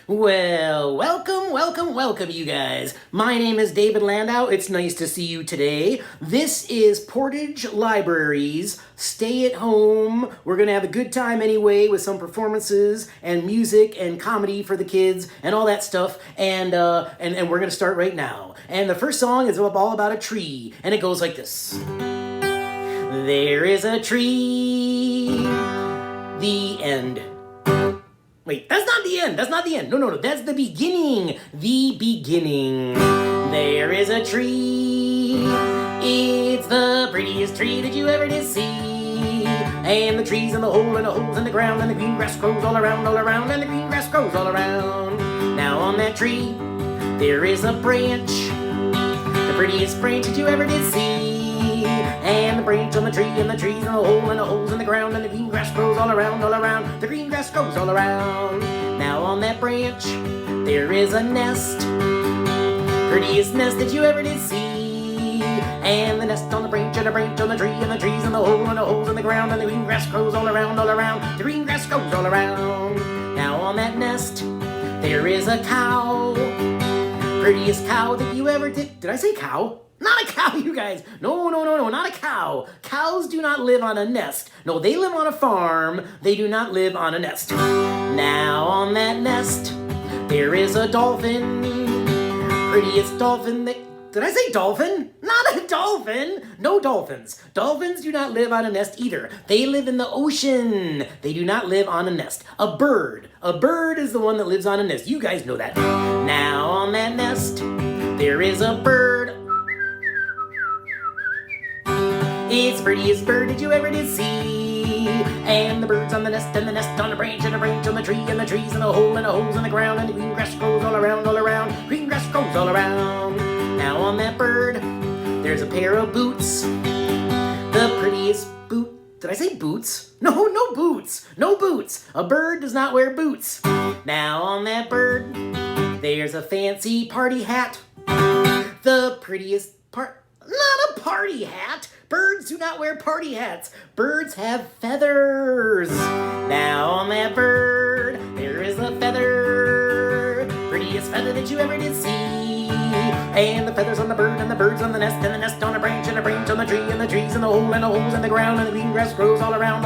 Well, welcome, you guys. My name is David Landau. It's nice to see you today. This is Portage Libraries. Stay at home. We're going to have a good time anyway with some performances and music and comedy for the kids and all that stuff. And we're going to start right now. And the first song is all about a tree. And it goes like this. There is a tree. The end. Wait, that's not the end. That's not the end. No. That's the beginning. The beginning. There is a tree. It's the prettiest tree that you ever did see. And the tree's in the hole and the holes in the ground. And the green grass grows all around. And the green grass grows all around. Now on that tree, there is a branch. The prettiest branch that you ever did see. And the branch on the tree, and the trees in the hole, and the holes in the ground, and the green grass grows all around, the green grass grows all around. Now on that branch, there is a nest, prettiest nest that you ever did see. And the nest on the branch, and the branch on the tree, and the trees in the hole, and the holes in the ground, and the green grass grows all around, the green grass grows all around. Now on that nest, there is a cow, prettiest cow that you ever did. Did I say cow? Not a cow, you guys. No, not a cow. Cows do not live on a nest. No, they live on a farm. They do not live on a nest. Now on that nest, there is a dolphin. Prettiest dolphin that... Did I say dolphin? Not a dolphin. No dolphins. Dolphins do not live on a nest either. They live in the ocean. They do not live on a nest. A bird. A bird is the one that lives on a nest. You guys know that. Now on that nest, there is a bird. It's the prettiest bird that you ever did see. And the bird's on the nest, and the nest on the branch, and the branch on the tree, and the trees in the hole, and the holes in the ground, and the green grass grows all around, green grass grows all around. Now on that bird, there's a pair of boots. The prettiest boot. Did I say boots? No boots. No boots. A bird does not wear boots. Now on that bird, there's a fancy party hat. The prettiest part. Not a party hat. Birds do not wear party hats. Birds have feathers. Now on that bird, there is a feather. Prettiest feather that you ever did see. And the feathers on the bird, and the birds on the nest, and the nest on a branch, and a branch on the tree, and the trees in the hole, and the holes in the ground, and the green grass grows all around,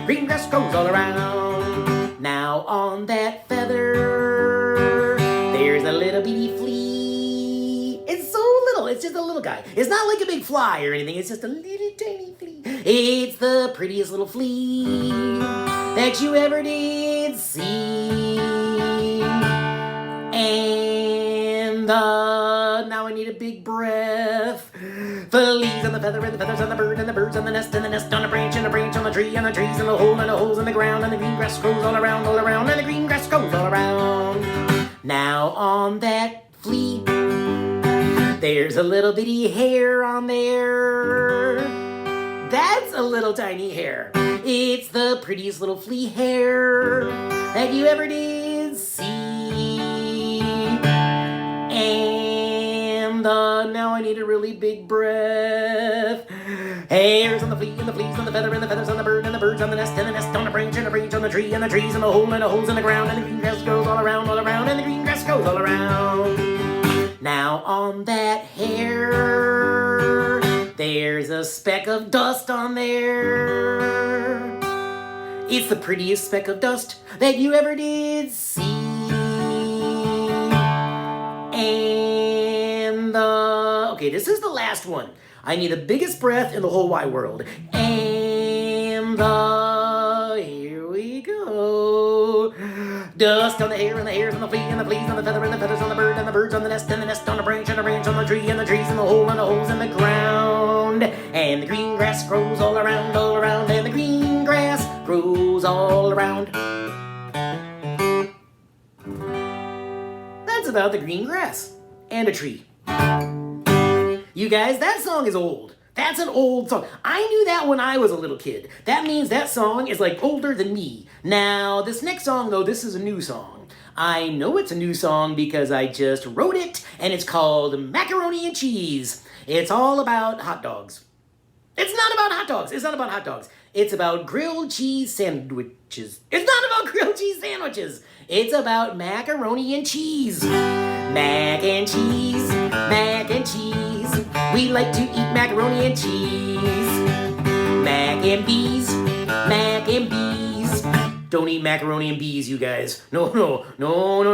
green grass grows all around. Now on that feather, there's a little bitty flea. It's so little. It's just a little guy. It's not like a big fly or anything. It's just a little tiny flea. It's the prettiest little flea that you ever did see. And now I need a big breath. The leaves and the feather and the feathers on the bird and the birds on the nest and the nest on the branch and the branch on the tree and the trees and the hole and the holes in the ground and the green grass grows all around and the green grass grows all around. Now on that flea, there's a little bitty hair on there. That's a little tiny hair. It's the prettiest little flea hair that you ever did see. And now I need a really big breath. Hairs on the flea and the fleas on the feather and the feathers on the bird and the birds on the nest and the nest on the branch and the branch on the tree and the trees and the hole and the holes in the ground and the green grass goes all around and the green grass goes all around. Now on that hair, there's a speck of dust on there. It's the prettiest speck of dust that you ever did see. And okay, this is the last one. I need the biggest breath in the whole wide world. And here we go. Dust on the hair and the hairs on the flea and the fleas on the feather and the feathers on the bird and the birds on the nest and the nest on the branch and the branch on the tree and the trees in the hole and the holes in the ground. And the green grass grows all around and the green grass grows all around. That's about the green grass and a tree. You guys, that song is old. That's an old song. I knew that when I was a little kid. That means that song is like older than me. Now, this next song, though, this is a new song. I know it's a new song because I just wrote it, and it's called Macaroni and Cheese. It's all about hot dogs. It's not about hot dogs. It's not about hot dogs. It's about grilled cheese sandwiches. It's not about grilled cheese sandwiches. It's about macaroni and cheese. Mac and cheese, mac and cheese. We like to eat macaroni and cheese. Mac and bees, mac and bees. Don't eat macaroni and bees, you guys. No,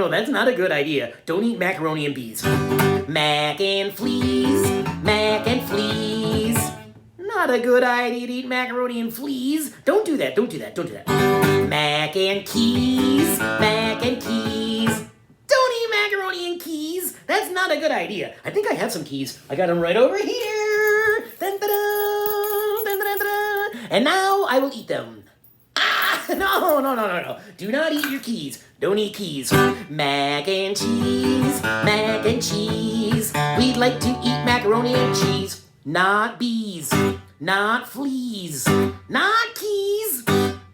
that's not a good idea. Don't eat macaroni and bees. Mac and fleas, mac and fleas. Not a good idea to eat macaroni and fleas. Don't do that. Mac and keys, mac and keys. Don't eat macaroni and keys. That's not a good idea. I think I have some keys. I got them right over here. Dun, dun, dun, dun, dun, dun. And now I will eat them. No. Do not eat your keys. Don't eat keys. Mac and cheese, mac and cheese. We'd like to eat macaroni and cheese. Not bees, not fleas, not keys,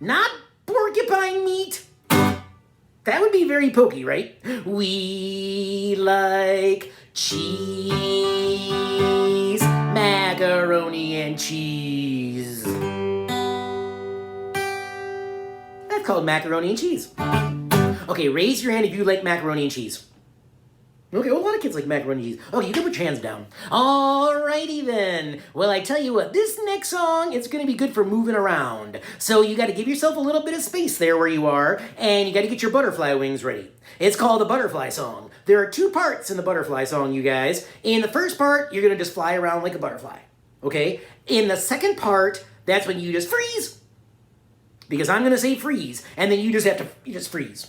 not porcupine meat. That would be very pokey, right? We like cheese, macaroni and cheese. That's called macaroni and cheese. Okay, raise your hand if you like macaroni and cheese. Okay, well, a lot of kids like macaroni and cheese. Okay, you can put your hands down. Alrighty then. Well, I tell you what, this next song is going to be good for moving around. So you got to give yourself a little bit of space there where you are, and you got to get your butterfly wings ready. It's called the butterfly song. There are 2 parts in the butterfly song, you guys. In the first part, you're going to just fly around like a butterfly. Okay? In the second part, that's when you just freeze. Because I'm going to say freeze, and then you just have to freeze.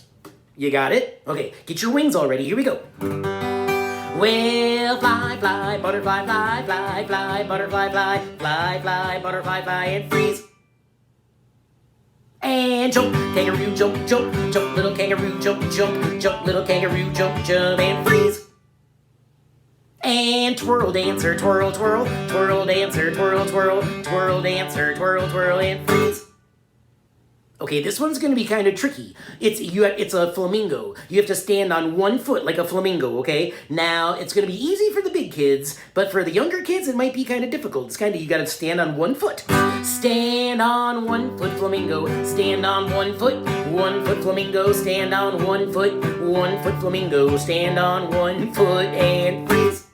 You got it? Okay, get your wings all ready. Here we go. Well, fly, fly, butterfly, fly, fly, fly, butterfly, fly, fly, fly, butterfly, fly, and freeze. And jump, kangaroo, jump, jump, jump, little kangaroo, jump, jump, jump, little kangaroo, jump, jump, and freeze. And twirl, dancer, twirl, twirl, twirl, dancer, twirl, twirl, twirl, dancer, twirl, twirl, and freeze. Okay, this one's going to be kind of tricky. It's a flamingo. You have to stand on 1 foot like a flamingo, okay? Now, it's going to be easy for the big kids, but for the younger kids, it might be kind of difficult. It's kind of, you got to stand on 1 foot. Stand on 1 foot, flamingo. Stand on 1 foot. 1 foot, flamingo. Stand on 1 foot. 1 foot, flamingo. Stand on 1 foot and freeze.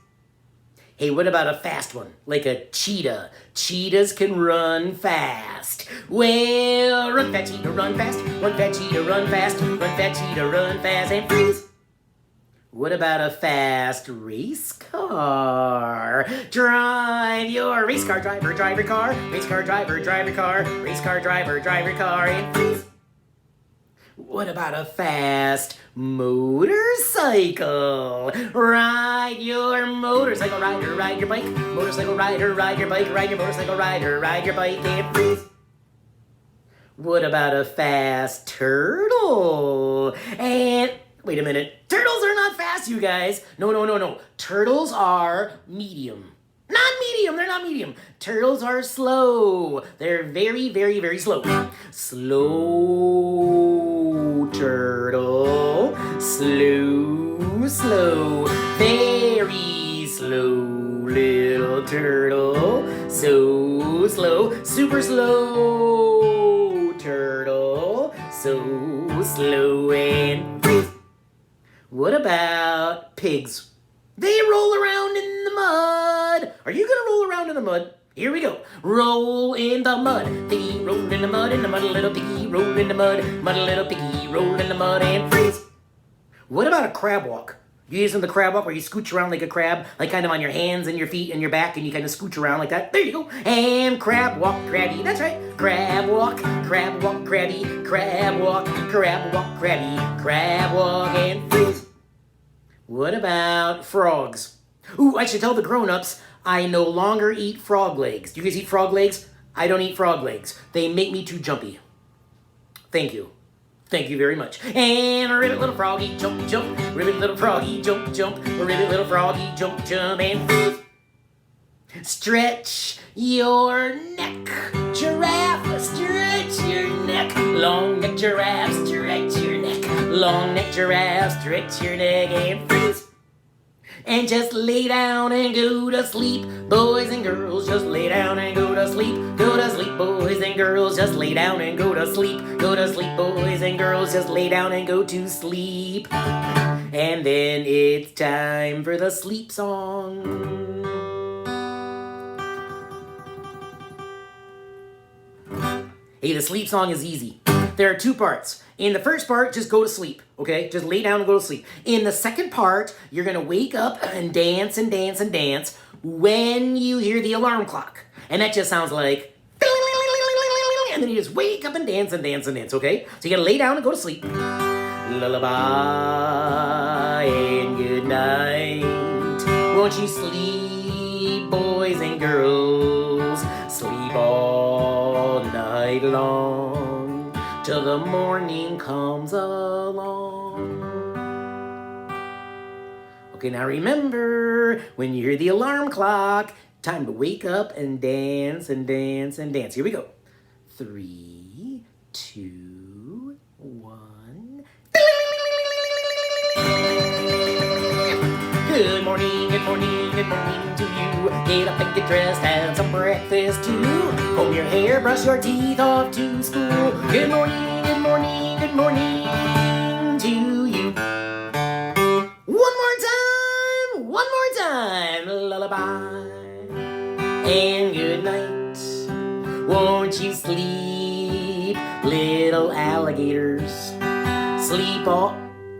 Hey, what about a fast one? Like a cheetah. Cheetahs can run fast. Well, run fat cheetah, run fast. Run fat cheetah, run fast. Run fat cheetah, run fast and freeze. What about a fast race car? Drive your race car, driver, driver car. Race car, driver, driver car. Race car, driver, driver car and freeze. What about a fast motorcycle? Ride your motorcycle, rider, ride your bike. Motorcycle rider, ride your bike. Ride your motorcycle, rider, ride your bike and freeze. What about a fast turtle? And wait a minute, turtles are not fast, you guys. No. Turtles are medium. Not medium, they're not medium. Turtles are slow. They're very, very, very slow. Slow turtle. Slow. Very slow little turtle. So slow. Super slow turtle. So slow and freeze. What about pigs? They roll around in the mud. Are you gonna roll around in the mud? Here we go. Roll in the mud. Piggy roll in the mud, little piggy roll in the mud, little piggy roll in the mud and freeze. What about a crab walk? You using the crab walk where you scooch around like a crab, like kind of on your hands and your feet and your back, and you kind of scooch around like that. There you go. And crab walk, crabby. That's right. Crab walk, crabby. Crab walk, crabby. Crab walk and freeze. What about frogs? Ooh, I should tell the grown-ups I no longer eat frog legs. Do you guys eat frog legs? I don't eat frog legs. They make me too jumpy. Thank you. Thank you very much. And ribbit little froggy, jump, jump. Ribbit little froggy, jump, jump. Ribbit little froggy, jump, jump, and freeze. Stretch your neck, giraffe. Stretch your neck. Long neck giraffe, stretch your neck. Long neck giraffe, stretch your neck and freeze. and just lay down and go to sleep. Boys and girls, just lay down and go to sleep. Go to sleep, boys and girls, just lay down and go to sleep. Go to sleep, boys and girls, just lay down and go to sleep. And then it's time for the sleep song. Hey, the sleep song is easy. There are two parts. In the first part, just go to sleep, okay? Just lay down and go to sleep. In the second part, you're gonna wake up and dance and dance and dance when you hear the alarm clock. And that just sounds like, and then you just wake up and dance and dance and dance, okay? So you gotta lay down and go to sleep. Lullaby and good night. Won't you sleep, boys and girls? Sleep all night long till the morning comes along. Okay, now remember, when you hear the alarm clock, time to wake up and dance and dance and dance. Here we go. 3, 2, 1. Good morning, good morning, good morning to you. Get up and get dressed, have some breakfast too. Comb your hair, brush your teeth, off to school. Good morning, good morning, good morning to you. One more time, lullaby and good night. Won't you sleep, little alligators? Sleep all...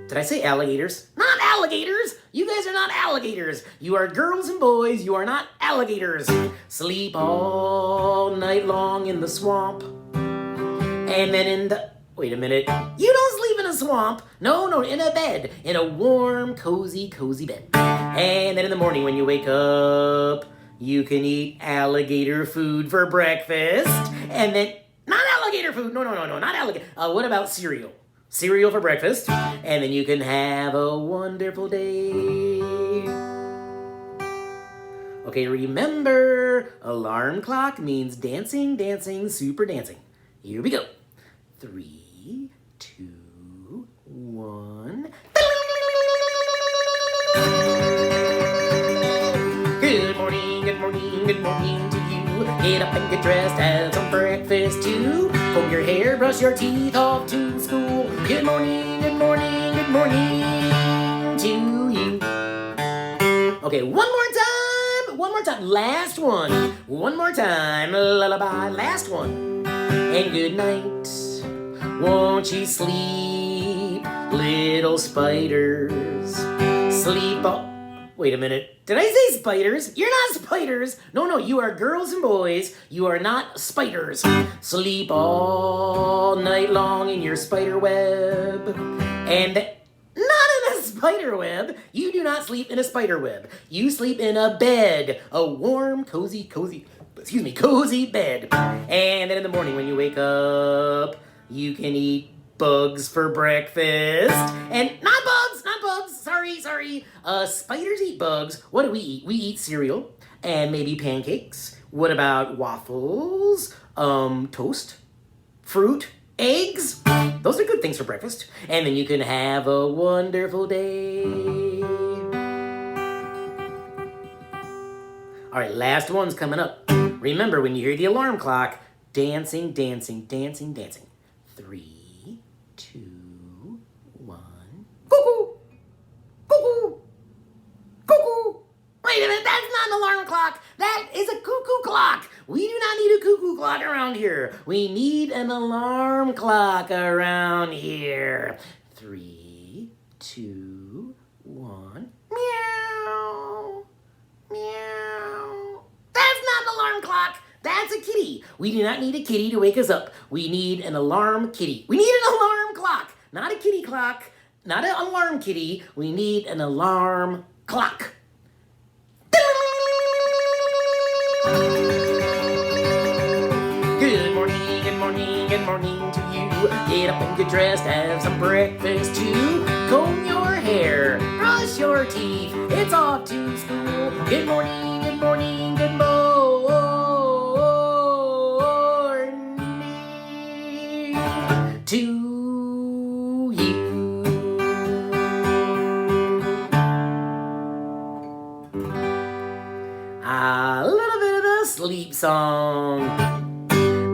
Did I say alligators? Not alligators! You guys are not alligators. You are girls and boys. You are not alligators. Sleep all night long in the swamp. And then in the... Wait a minute. You don't sleep in a swamp. No, in a bed. In a warm, cozy bed. And then in the morning when you wake up, you can eat alligator food for breakfast. And then... Not alligator food. No, not alligator. What about cereal? Cereal for breakfast, and then you can have a wonderful day. Okay, remember, alarm clock means dancing, dancing, super dancing. Here we go. 3, 2, 1. Good morning, good morning, good morning to you. Get up and get dressed, have some breakfast too. Comb your hair, brush your teeth, off to school. Good morning, good morning, good morning to you. Okay, one more time, last one. One more time, lullaby, last one. And good night, won't you sleep, little spiders? Sleep all... Wait a minute. Did I say spiders? You're not spiders. No, you are girls and boys. You are not spiders. Sleep all night long in your spider web. And not in a spider web. You do not sleep in a spider web. You sleep in a bed. A warm, cozy bed. And then in the morning when you wake up, you can eat bugs for breakfast. And not bugs. Sorry. Spiders eat bugs. What do we eat? We eat cereal and maybe pancakes. What about waffles? Toast? Fruit? Eggs? Those are good things for breakfast. And then you can have a wonderful day. All right, last one's coming up. Remember, when you hear the alarm clock, dancing. 3, 2, 1. Cuckoo! Wait a minute, that's not an alarm clock. That is a cuckoo clock. We do not need a cuckoo clock around here. We need an alarm clock around here. 3, 2, 1. Meow. That's not an alarm clock. That's a kitty. We do not need a kitty to wake us up. We need an alarm kitty. We need an alarm clock, not a kitty clock, not an alarm kitty. We need an alarm clock. Good morning to you. Get up and get dressed, have some breakfast too. Comb your hair, brush your teeth. It's off to school. Good morning to you. sleep song.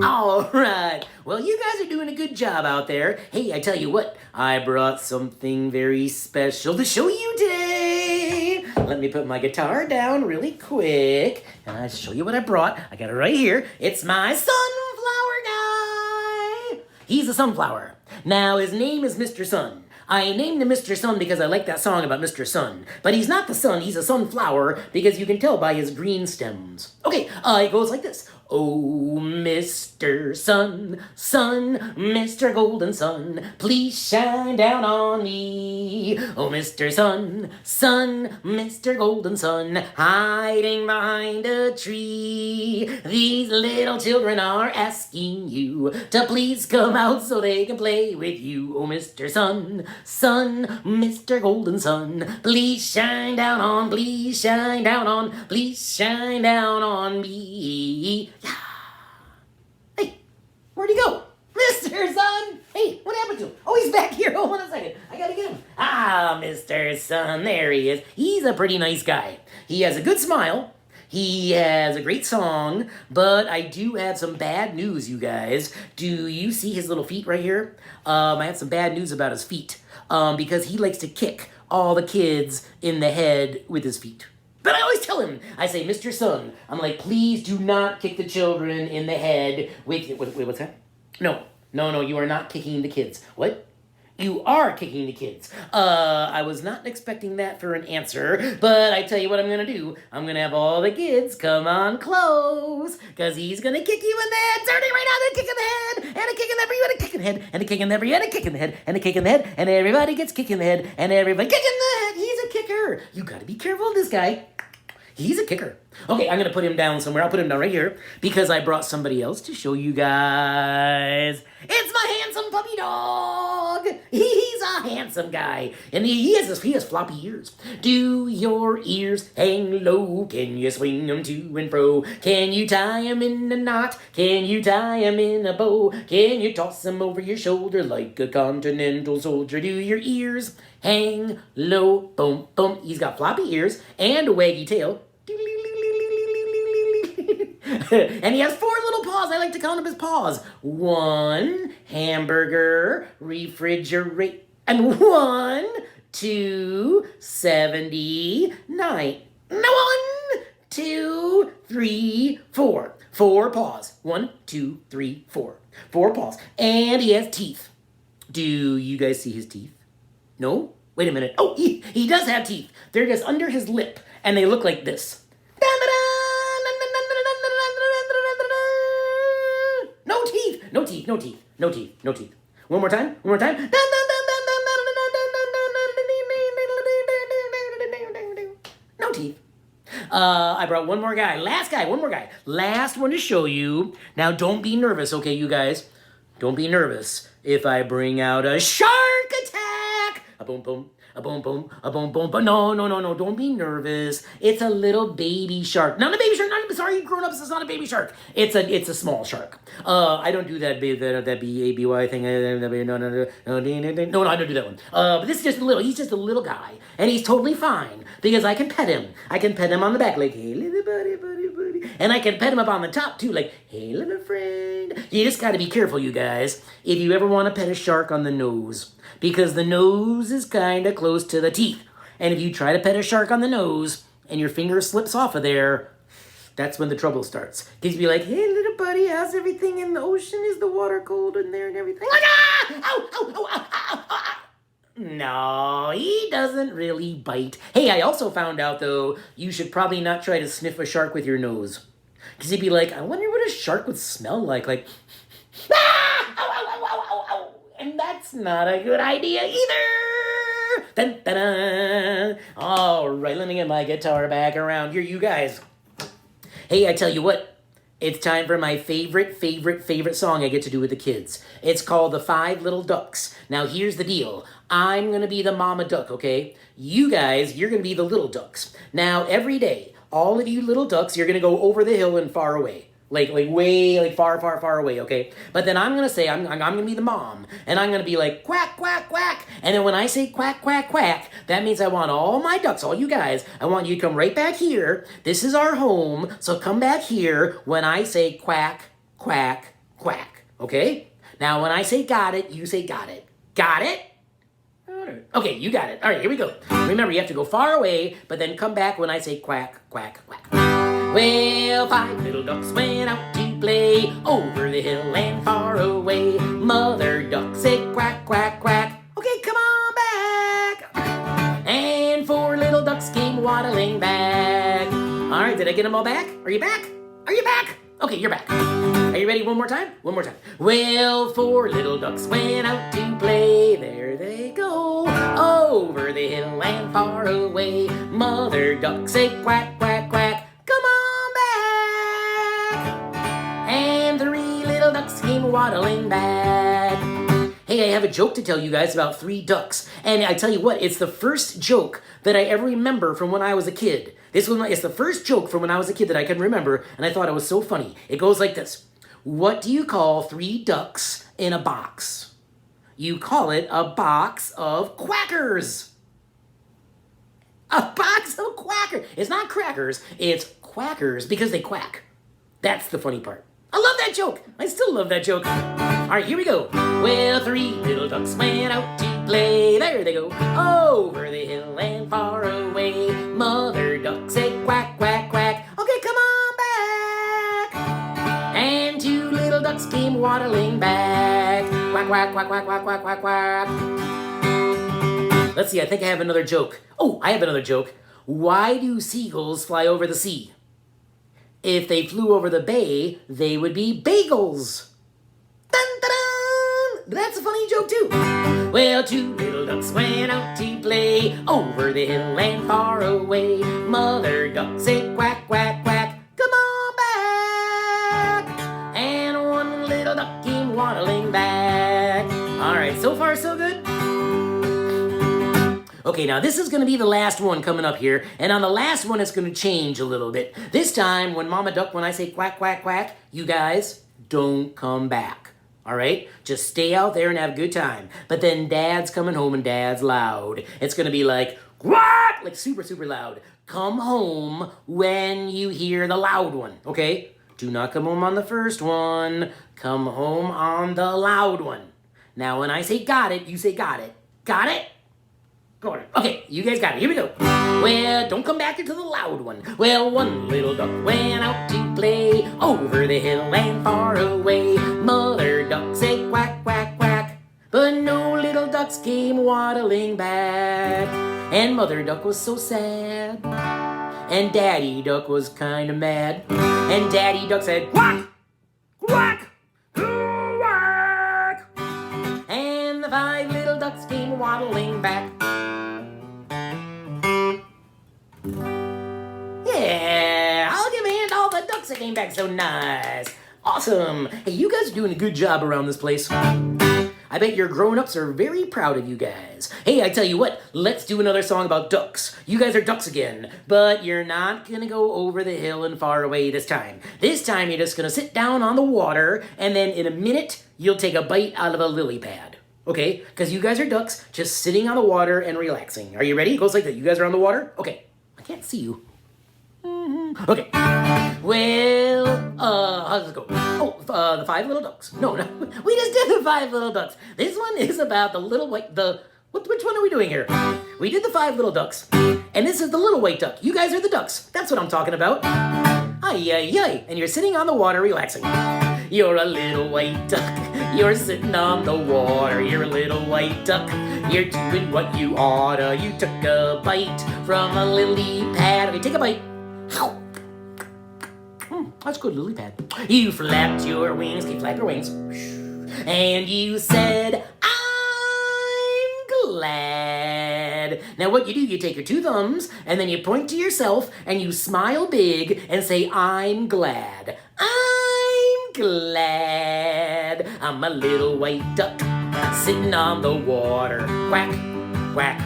All right. Well, you guys are doing a good job out there. Hey, I tell you what, I brought something very special to show you today. Let me put my guitar down really quick, and I'll show you what I brought. I got it right here. It's my sunflower guy. He's a sunflower. Now, his name is Mr. Sun. I named him Mr. Sun because I like that song about Mr. Sun. But he's not the sun, he's a sunflower because you can tell by his green stems. Okay, it goes like this. Oh, Mr. Sun, Sun, Mr. Golden Sun, please shine down on me. Oh, Mr. Sun, Sun, Mr. Golden Sun, hiding behind a tree. These little children are asking you to please come out so they can play with you. Oh, Mr. Sun, Sun, Mr. Golden Sun, please shine down on, please shine down on, please shine down on me. Yeah. Hey, where'd he go? Mr. Sun! Hey, what happened to him? Oh, he's back here. Hold on a second. I gotta get him. Ah, Mr. Sun, there he is. He's a pretty nice guy. He has a good smile. He has a great song, but I do have some bad news, you guys. Do you see his little feet right here? I have some bad news about his feet, because he likes to kick all the kids in the head with his feet. But I always tell him, I say, Mr. Sun, I'm like, please do not kick the children in the head with, wait, what's that? No, you are not kicking the kids. What? You are kicking the kids. I was not expecting that for an answer, but I tell you what I'm gonna do. I'm gonna have all the kids come on close, because he's gonna kick you in the head, starting right now, then kick in the head, and a kick in the head, and a kick in the head, and a kick in the head, and a kick in the head, and a kick in the head, and everybody gets kicked in the head, and everybody kick in the head. He's a kicker. You gotta be careful of this guy. He's a kicker. Okay, I'm gonna put him down somewhere. I'll put him down right here because I brought somebody else to show you guys. It's my handsome puppy dog. He's a handsome guy, and he has floppy ears. Do your ears hang low? Can you swing them to and fro? Can you tie them in a knot? Can you tie them in a bow? Can you toss them over your shoulder like a continental soldier? Do your ears hang low? Boom, boom. He's got floppy ears and a waggy tail. And he has 4 little paws. I like to count up his paws. 1, hamburger, refrigerate, and 1, 2, 79. 1, 2, 3, 4. 4 paws. 1, 2, 3, 4. 4 paws. And he has teeth. Do you guys see his teeth? No? Wait a minute. Oh, he does have teeth. They're just under his lip, and they look like this. No teeth. One more time. No teeth. I brought one more guy. One more guy. Last one to show you. Now, don't be nervous, okay, you guys? Don't be nervous if I bring out a shark attack. A boom, boom. A boom, boom, a boom, boom, but no, don't be nervous. It's a little baby shark. Not a baby shark, sorry, grown-ups, it's not a baby shark. It's a small shark. I don't do that B-A-B-Y thing. No, I don't do that one. But this is just he's just a little guy, and he's totally fine, because I can pet him. I can pet him on the back, like, hey, little buddy. And I can pet him up on the top, too, like, hey, little friend. You just gotta be careful, you guys, if you ever want to pet a shark on the nose, because the nose is kind of close to the teeth. And if you try to pet a shark on the nose and your finger slips off of there, that's when the trouble starts. Because you'll be like, hey, little buddy, how's everything in the ocean? Is the water cold in there and everything? Like, ow. No, he doesn't really bite. Hey, I also found out, though, you should probably not try to sniff a shark with your nose. Because you'd be like, I wonder what a shark would smell like. Like, ow. And that's not a good idea either. Dun, dun, dun. All right, let me get my guitar back around here, you guys. Hey, I tell you what. It's time for my favorite song I get to do with the kids. It's called The 5 Little Ducks. Now, here's the deal. I'm going to be the mama duck, okay? You guys, you're going to be the little ducks. Now, every day, all of you little ducks, you're going to go over the hill and far away. like way, like far, far, far away, okay? But then I'm gonna say, I'm gonna be the mom, and I'm gonna be like, quack, quack, quack. And then when I say quack, quack, quack, that means I want all my ducks, all you guys, I want you to come right back here. This is our home, so come back here when I say quack, quack, quack, okay? Now when I say got it, you say got it. Got it? Okay, you got it. All right, here we go. Remember, you have to go far away, but then come back when I say quack, quack, quack. Well, 5 little ducks went out to play over the hill and far away. Mother duck said quack, quack, quack. Okay, come on back. And 4 little ducks came waddling back. All right, did I get them all back? Are you back? Are you back? Okay, you're back. Are you ready one more time? One more time. Well, 4 little ducks went out to play. There they go, over the hill and far away. Mother duck said quack, quack, quack. Come on back. And 3 little ducks came waddling back. Hey, I have a joke to tell you guys about 3 ducks. And I tell you what, it's the first joke that I ever remember from when I was a kid. It's the first joke from when I was a kid that I can remember, and I thought it was so funny. It goes like this. What do you call 3 ducks in a box? You call it a box of quackers. A box of quackers. It's not crackers, it's quackers because they quack. That's the funny part. I love that joke. I still love that joke. All right, here we go. Well, 3 little ducks went out to play. There they go, over the hill and far away. Mother duck said quack, quack, quack. Okay, come on back. And 2 little ducks came waddling back. Quack, quack, quack, quack, quack, quack, quack, quack. Let's see, I think I have another joke. Oh, I have another joke. Why do seagulls fly over the sea? If they flew over the bay, they would be bagels. Dun, dun, dun. That's a funny joke too. Well, 2 little ducks went out to play over the hill and far away. Mother duck said quack, quack, quack. Come on back. And 1 little duck came waddling back. All right, so far so good. Okay, now this is going to be the last one coming up here, and on the last one it's going to change a little bit. This time, when Mama Duck, when I say quack, quack, quack, you guys don't come back, all right? Just stay out there and have a good time. But then Dad's coming home and Dad's loud. It's going to be like, quack, like super, super loud. Come home when you hear the loud one, okay? Do not come home on the first one. Come home on the loud one. Now, when I say got it, you say got it. Got it? Go on. Okay, you guys got it. Here we go. Well, don't come back into the loud one. Well, 1 little duck went out to play over the hill and far away. Mother duck said quack, quack, quack. But no little ducks came waddling back. And Mother duck was so sad. And Daddy duck was kind of mad. And Daddy duck said quack, quack, quack. And the 5 little ducks came waddling back. Yeah, I'll give a hand to all the ducks that came back so nice. Awesome. Hey, you guys are doing a good job around this place. I bet your grown-ups are very proud of you guys. Hey, I tell you what, let's do another song about ducks. You guys are ducks again, but you're not gonna go over the hill and far away this time. This time you're just gonna sit down on the water, and then in a minute, you'll take a bite out of a lily pad. Okay? Because you guys are ducks just sitting on the water and relaxing. Are you ready? It goes like that. You guys are on the water? Okay. I can't see you. Okay. Well, how does it go? Oh, the 5 little ducks. No, we just did the 5 little ducks. This one is about the little white, which one are we doing here? We did the 5 little ducks, and this is the little white duck. You guys are the ducks. That's what I'm talking about. Ay, ay, ay. And you're sitting on the water relaxing. You're a little white duck. You're sitting on the water. You're a little white duck. You're doing what you oughta. You took a bite from a lily pad. Okay, take a bite. That's good, lily pad. You flapped your wings. Can you flap your wings? And you said, I'm glad. Now what you do, you take your 2 thumbs, and then you point to yourself, and you smile big, and say, I'm glad. I'm glad. I'm a little white duck, sitting on the water. Quack, quack,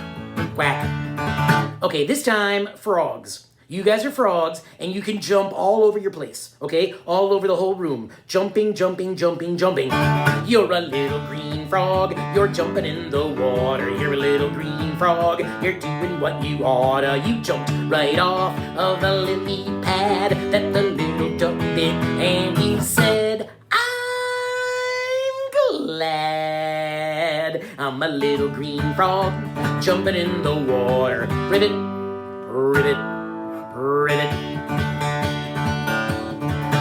quack. Okay, this time, frogs. You guys are frogs, and you can jump all over your place, okay? All over the whole room. Jumping, jumping, jumping, jumping. You're a little green frog. You're jumping in the water. You're a little green frog. You're doing what you oughta. You jumped right off of the lily pad that the little duck did, and you said, I'm glad I'm a little green frog jumping in the water. Ribbit, ribbit, ribbit.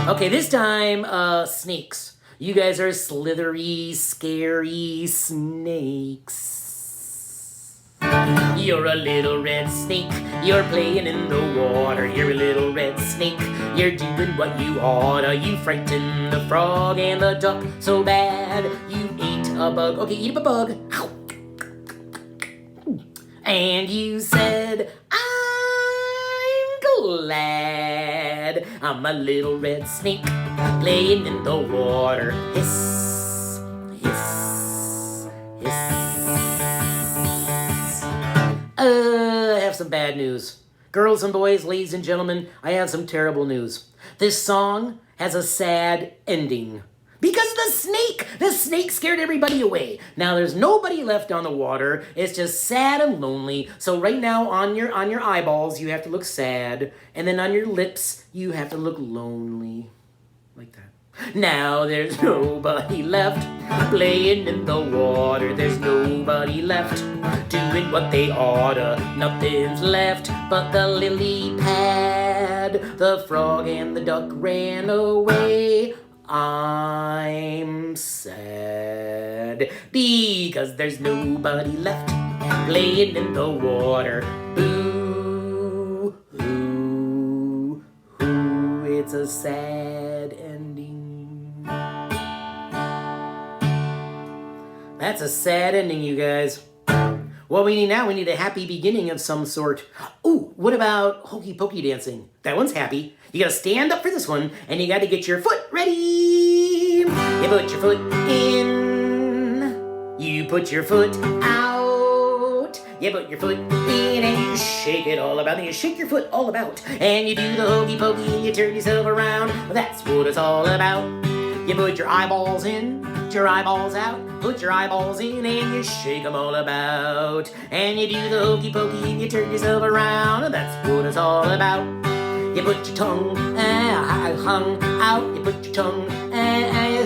Okay, this time, snakes. You guys are slithery, scary snakes. You're a little red snake. You're playing in the water. You're a little red snake. You're doing what you oughta. You frightened the frog and the duck so bad. You ate a bug. Okay, eat up a bug. And you said, I'm glad I'm a little red snake playing in the water. Hiss, hiss, hiss. I have some bad news. Girls and boys, ladies and gentlemen, I have some terrible news. This song has a sad ending. Because the snake scared everybody away. Now there's nobody left on the water. It's just sad and lonely. So right now on your eyeballs, you have to look sad. And then on your lips, you have to look lonely. Like that. Now there's nobody left playing in the water. There's nobody left doing what they oughta. Nothing's left but the lily pad. The frog and the duck ran away. I'm sad because there's nobody left playing in the water. Boo, hoo, hoo, it's a sad ending. That's a sad ending, you guys. What we need now, we need a happy beginning of some sort. Ooh, what about hokey pokey dancing? That one's happy. You gotta stand up for this one, and you gotta get your foot ready. You put your foot in. You put your foot out. You put your foot in, and you shake it all about. And you shake your foot all about. And you do the hokey pokey, and you turn yourself around. That's what it's all about. You put your eyeballs in, put your eyeballs out. Put your eyeballs in and you shake them all about. And you do the hokey pokey and you turn yourself around. That's what it's all about. You put your tongue hung out. You put your tongue and you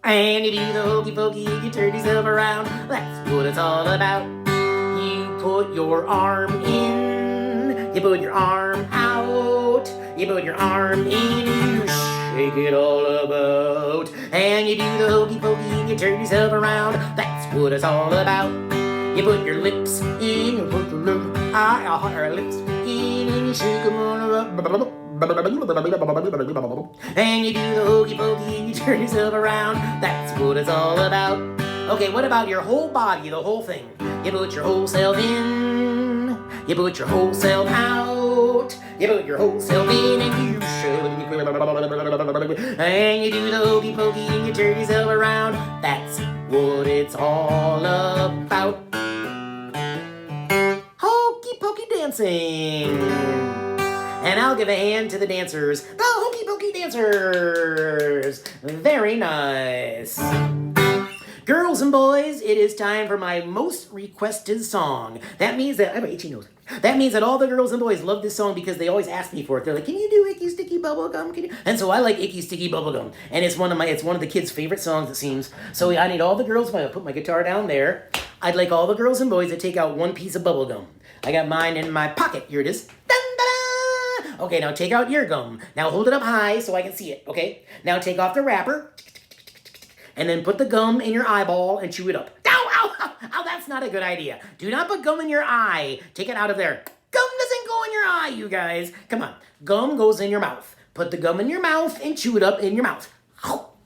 and you do the hokey pokey and you turn yourself around. That's what it's all about. You put your arm in. You put your arm out. You put your arm in and you shake it all about. And you do the hokey pokey and you turn yourself around. That's what it's all about. You put your lips in, you put your lips in and you shake them all about. And you do the hokey pokey and you turn yourself around. That's what it's all about. Okay, what about your whole body, the whole thing? You put your whole self in. You put your whole self out. You put your whole self in and you shove it. And you do the hokey pokey and you turn yourself around. That's what it's all about. Hokey pokey dancing. And I'll give a hand to the dancers. The hokey pokey dancers. Very nice. Girls and boys, it is time for my most requested song. That means that, I have 18 notes. That means that all the girls and boys love this song because they always ask me for it. They're like, can you do Icky Sticky Bubblegum? Can you? And so I like Icky Sticky Bubblegum. And it's one of the kids' favorite songs, it seems. So I need all the girls, I put my guitar down there. I'd like all the girls and boys to take out one piece of bubblegum. I got mine in my pocket. Here it is. Dun-da-da! Okay, now take out your gum. Now hold it up high so I can see it, okay? Now take off the wrapper. And then put the gum in your eyeball and chew it up. Ow, ow, ow, ow, that's not a good idea. Do not put gum in your eye. Take it out of there. Gum doesn't go in your eye, you guys. Come on. Gum goes in your mouth. Put the gum in your mouth and chew it up in your mouth. Well,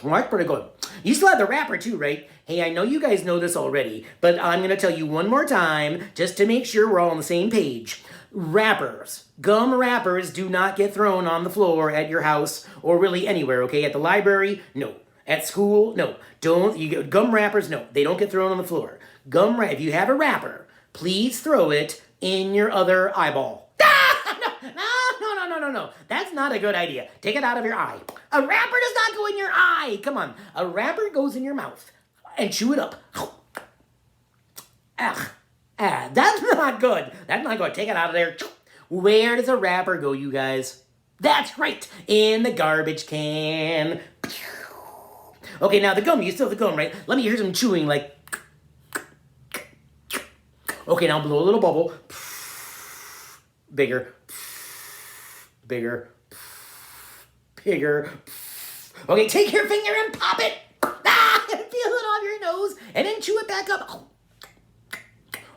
that's pretty good. You still have the wrapper too, right? Hey, I know you guys know this already, but I'm going to tell you one more time just to make sure we're all on the same page. Wrappers. Gum wrappers do not get thrown on the floor at your house or really anywhere, okay? At the library, no. At school, no. Don't, gum wrappers, no. They don't get thrown on the floor. If you have a wrapper, please throw it in your other eyeball. No. That's not a good idea. Take it out of your eye. A wrapper does not go in your eye. Come on. A wrapper goes in your mouth. And chew it up. That's not good. That's not good. Take it out of there. Where does a wrapper go, you guys? That's right. In the garbage can. Okay, now the gum. You still have the gum, right? Let me hear some chewing like... Okay, now blow a little bubble. Bigger. Bigger. Bigger. Okay, take your finger and pop it. Feel it off your nose. And then chew it back up.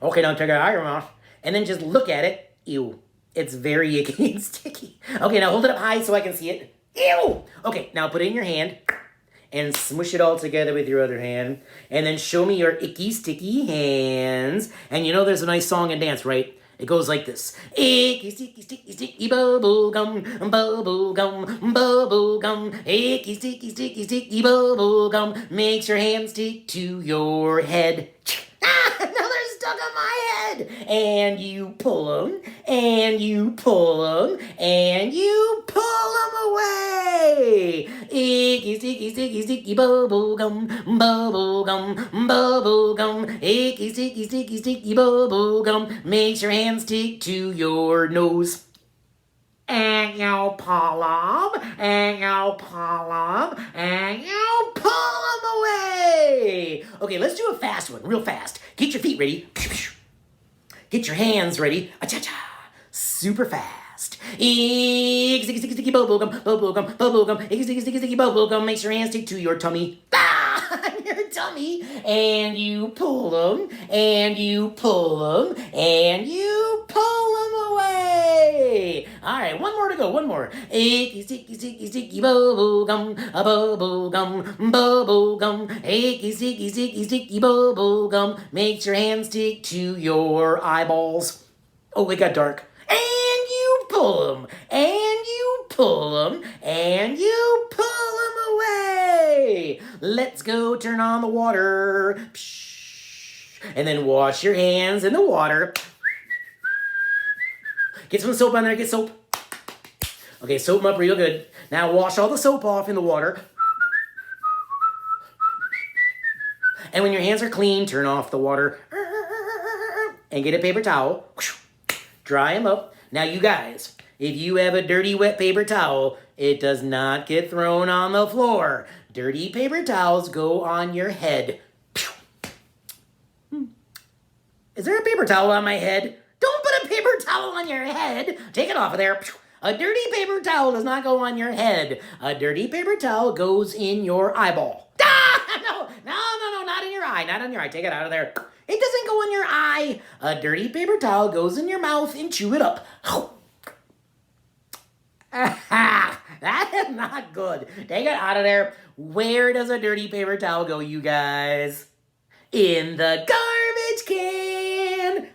Okay, now take it out of your mouth. And then just look at it. Ew. It's very icky and sticky. Okay, now hold it up high so I can see it. Ew! Okay, now put it in your hand. And smush it all together with your other hand. And then show me your icky, sticky hands. And you know there's a nice song and dance, right? It goes like this. Icky, sticky, sticky, sticky, bubble gum, bubble gum, bubble gum. Icky, sticky, sticky, sticky, bubble gum. Makes your hand stick to your head. Now they're stuck on my head. And you pull them, and you pull them, and you pull them away. Icky, sticky, sticky, sticky, bubble gum, bubble gum, bubble gum. Icky, sticky, sticky, sticky, bubble gum. Makes your hand stick to your nose. And you pull them, and you pull them, and you pull them away. Okay, let's do a fast one, real fast. Get your feet ready. Get your hands ready. Cha-cha. Super fast. Sticky, sticky, sticky, bubble gum, bubble gum, bubble gum. Sticky, sticky, sticky, sticky, bubble gum. Makes your hands stick to your tummy. Your tummy. And you pull them, and you pull them, and you pull them away. All right, one more to go, one more. Icky, sticky, sticky, sticky, bubble gum, a bubble gum, bubble gum. Icky, sticky, sticky, sticky, bubble gum. Makes your hands stick to your eyeballs. Oh, it got dark. And you pull them, and you pull them, and you pull them away. Let's go turn on the water. And then wash your hands in the water. Get some soap on there, get soap. Okay, soap them up real good. Now wash all the soap off in the water. And when your hands are clean, turn off the water. And get a paper towel. Dry them up. Now you guys, if you have a dirty wet paper towel, it does not get thrown on the floor. Dirty paper towels go on your head. Is there a paper towel on my head? Don't put a paper towel on your head. Take it off of there. A dirty paper towel does not go on your head. A dirty paper towel goes in your eyeball. No, not in your eye. Not in your eye. Take it out of there. It doesn't go in your eye. A dirty paper towel goes in your mouth and chew it up. That is not good. Take it out of there. Where does a dirty paper towel go, you guys? In the garbage can.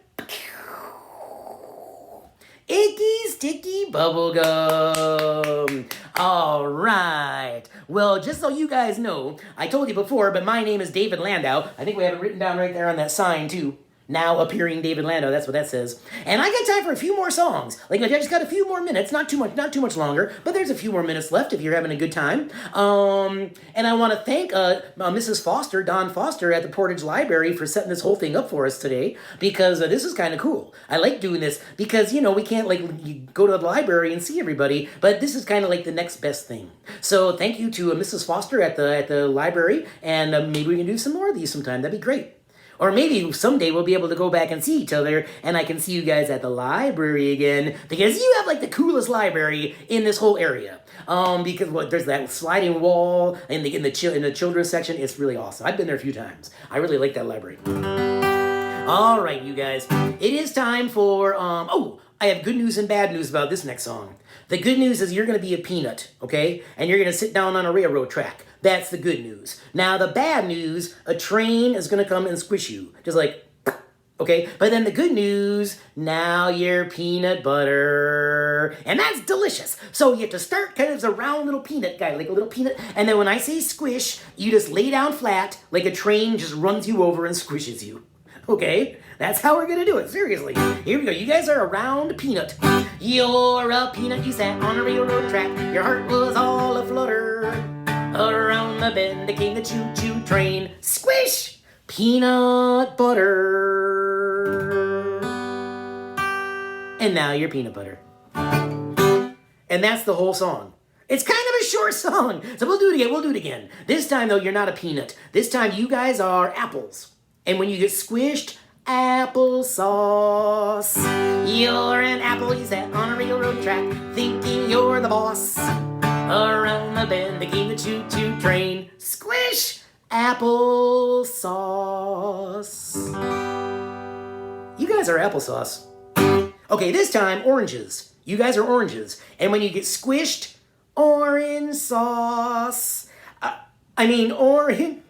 Icky, sticky bubble gum. All right. Well, just so you guys know, I told you before, but my name is David Landau. I think we have it written down right there on that sign, too. Now appearing David Landau, that's what that says. And I got time for a few more songs. Like, I just got a few more minutes, not too much longer, but there's a few more minutes left if you're having a good time. And I want to thank Mrs. Foster, Dawn Foster at the Portage Library for setting this whole thing up for us today, because this is kind of cool. I like doing this because, you know, we can't, like, you go to the library and see everybody, but this is kind of like the next best thing. So thank you to Mrs. Foster at the library, and maybe we can do some more of these sometime. That'd be great. Or maybe someday we'll be able to go back and see each other, and I can see you guys at the library again, because you have like the coolest library in this whole area. Because there's that sliding wall in the children's section. It's really awesome. I've been there a few times. I really like that library. All right, you guys. It is time for I have good news and bad news about this next song. The good news is you're going to be a peanut, okay? And you're going to sit down on a railroad track. That's the good news. Now, the bad news, a train is going to come and squish you. Just like, Okay, but then the good news, now you're peanut butter. And that's delicious. So you have to start kind of as a round little peanut guy, like a little peanut. And then when I say squish, you just lay down flat, like a train just runs you over and squishes you. Okay, that's how we're gonna do it, seriously. Here we go, you guys are a round peanut. You're a peanut, you sat on a railroad track. Your heart was all aflutter. Around the bend came the choo-choo train. Squish! Peanut butter. And now you're peanut butter. And that's the whole song. It's kind of a short song. So we'll do it again. This time though, you're not a peanut. This time you guys are apples. And when you get squished, applesauce. You're an apple, you sat on a railroad track, thinking you're the boss. Around the bend came the choo-choo train. Squish! Applesauce. You guys are applesauce. Okay, this time, oranges. You guys are oranges. And when you get squished, orange sauce. I mean orange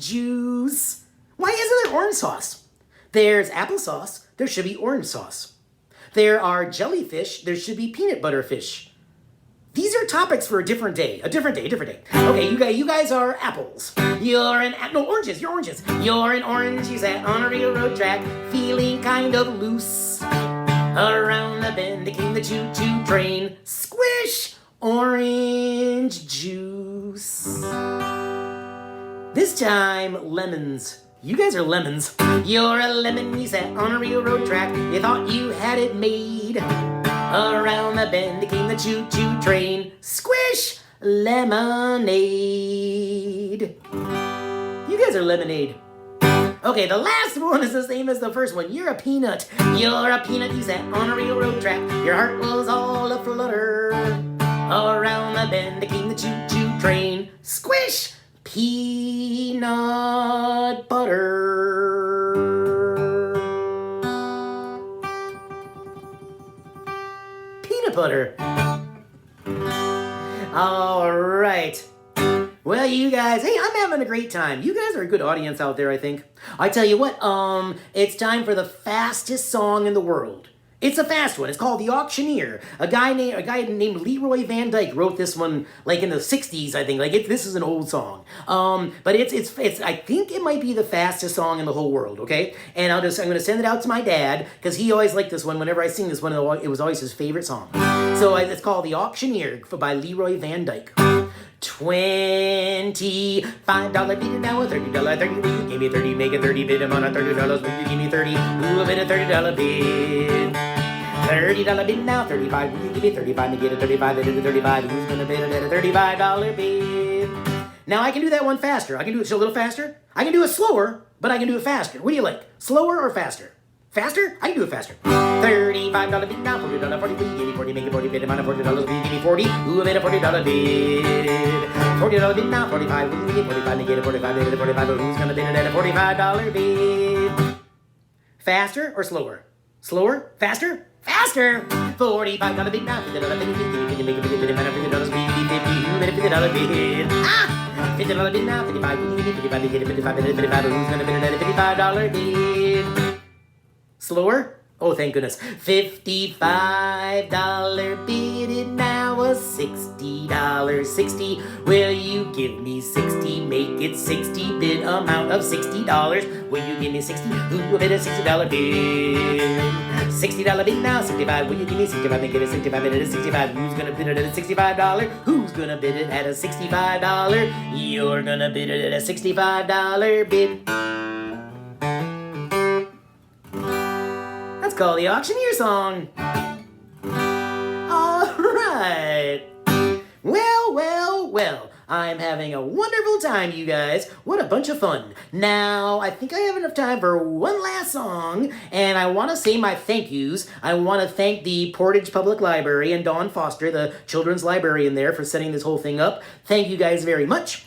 juice. Why isn't there orange sauce? There's applesauce. There should be orange sauce. There are jellyfish. There should be peanut butter fish. These are topics for a different day. Okay, you guys are apples. You're oranges. You're oranges. You're an orange. You sat on a railroad track, feeling kind of loose. Around the bend came the choo-choo train. Squish! Orange juice. This time, lemons. You guys are lemons. You're a lemon. You sat on a railroad track. You thought you had it made. Around the bend came the choo-choo train. Squish! Lemonade. You guys are lemonade. Okay, the last one is the same as the first one. You're a peanut. You're a peanut. You sat on a railroad track. Your heart was all aflutter. Around the bend came the choo-choo train. Squish! Peanut butter. Peanut butter. All right. Well, you guys, hey, I'm having a great time. You guys are a good audience out there, I think. I tell you what, it's time for the fastest song in the world. It's a fast one. It's called The Auctioneer. A guy named Leroy Van Dyke wrote this one like in the 60s, I think. This is an old song. But it's I think it might be the fastest song in the whole world, okay? And I'm going to send it out to my dad because he always liked this one. Whenever I sing this one, it was always his favorite song. So it's called The Auctioneer by Leroy Van Dyke. $25 bid now a $30 30. Will you give me 30? Make a 30 bid. I'm on a $30. Will you give me 30? Ooh, a bid a $30 bid. $30 bid now 35. Will you give me 35? Make it a 35 bid at a 35. Who's gonna bid it at a $35 bid? Now I can do that one faster. I can do it a little faster. I can do it slower, but I can do it faster. What do you like? Slower or faster? Faster? I can do it faster. $35 bid now, $40, 40. Will you give me 40? Make it 40 bid. I'm on a $40. Will you give me 40? Ooh, a bid a $40 bid. $40 bid now, 45. Will you give me 45? Make it a 45 bid at a 45. Who's gonna bid it at a $45 bid? Faster or slower? Slower? Faster? Faster! $45 bid now, $50 bid. Make it $50 bid. I'm on a $50. Will you give me 50? Ooh, a bid a $50 bid. $50 bid now, 55. Will you give me 55? Make it a 55 bid at a 55. Who's gonna bid it at a $55 bid? Slower? Oh, thank goodness. $55 bid it now a $60. 60. Will you give me 60? Make it 60 bid amount of $60. Will you give me 60? Ooh, a bid a $60 bid. $60 bid now 65. Will you give me 65? Make it a 65 bid at a 65. Who's gonna bid it at a $65? Who's gonna bid it at a $65? You're gonna bid it at a $65 bid. That's called the Auctioneer song. All right. Well. I'm having a wonderful time, you guys. What a bunch of fun. Now, I think I have enough time for one last song, and I want to say my thank yous. I want to thank the Portage Public Library and Dawn Foster, the children's librarian there, for setting this whole thing up. Thank you guys very much.